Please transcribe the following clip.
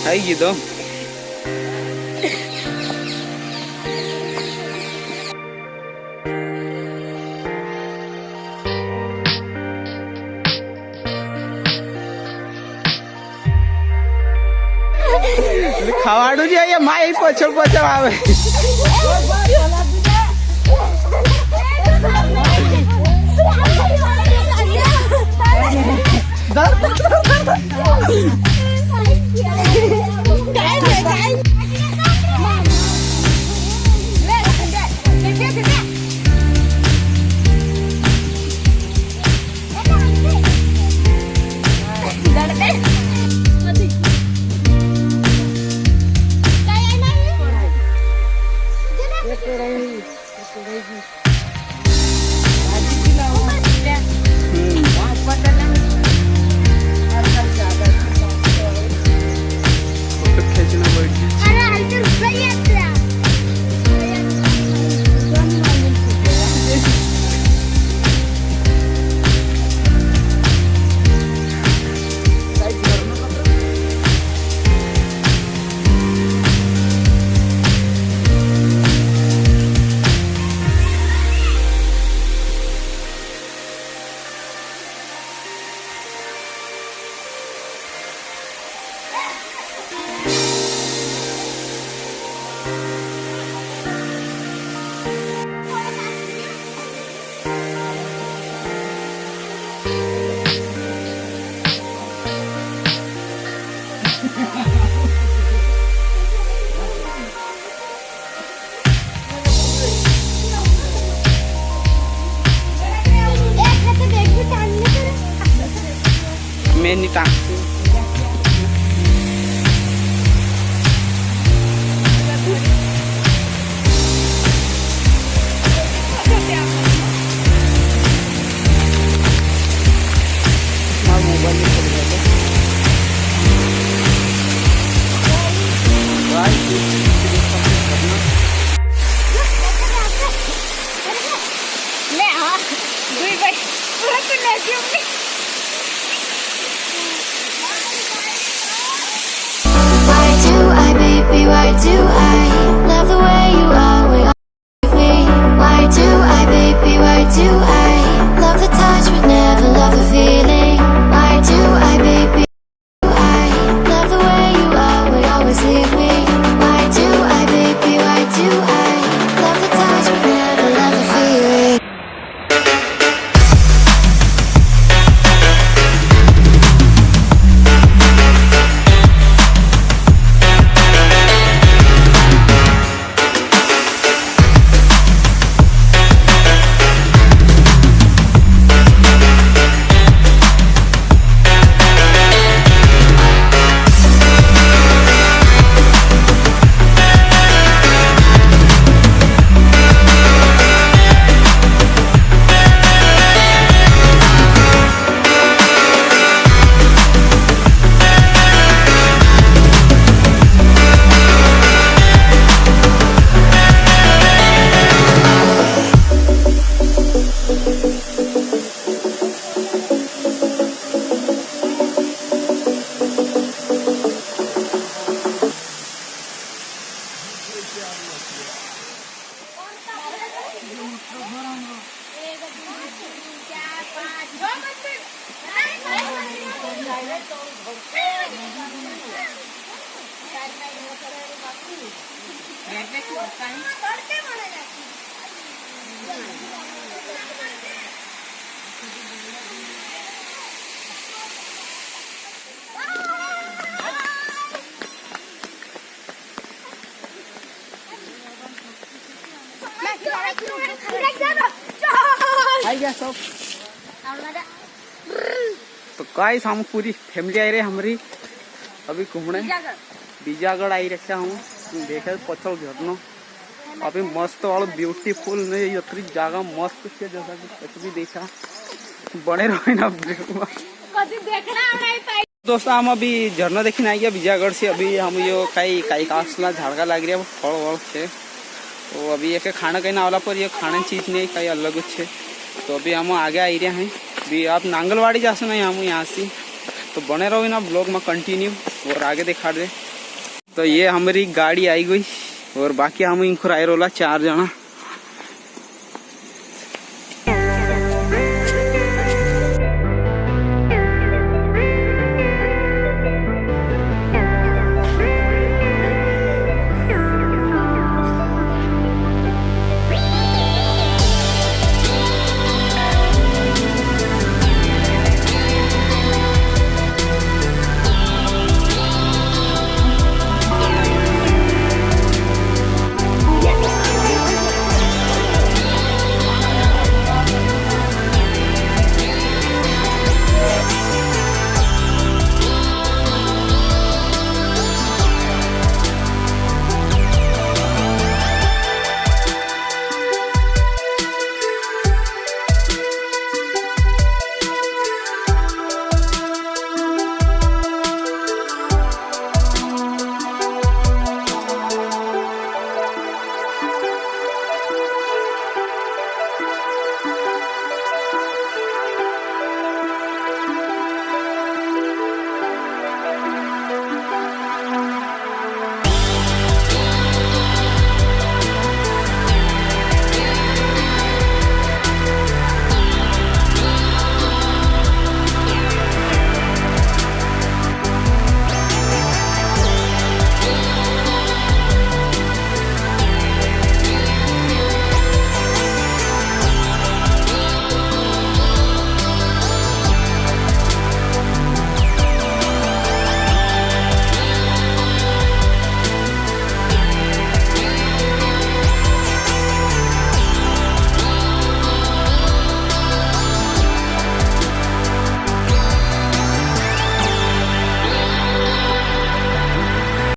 Hay gitu. ખાવાડું છે અહીંયા my પછળ પછળ આવે. Many times. Why do I love the way you always with me? Why do I, baby, why do I love the touch but never love the feeling? Why do I, baby, I love the way you always leave me? Why do I, baby, why do I love the touch but never love the feeling? I guess so. तो guys हम पूरी family आई रहे हमारी अभी घूमने बीजागढ़ आई रखे हम देखे पछल झरना अभी मस्त वाला ब्यूटीफुल नहीं यत्री जगह मस्त है जैसा कि कुछ भी देखा बने रहे ना दोस्तों हम अभी झरना देखने आ गया बीजागढ़ से अभी हम यो कई कासला झाड़का लग रहा है फल वल से तो अभी एक खाना कहीं ना वाला पर ये खाने चीज नहीं कहीं अलग है तो अभी हम आगे आ रहे हैं भी आप नांगलवाड़ी जा सकते हैं हम यहाँ से तो बने रहो ना ब्लॉग में कंटिन्यू और आगे दिखा दे तो ये हमारी गाड़ी आई गई और बाकी हम इंखुर आए रोला 4 जना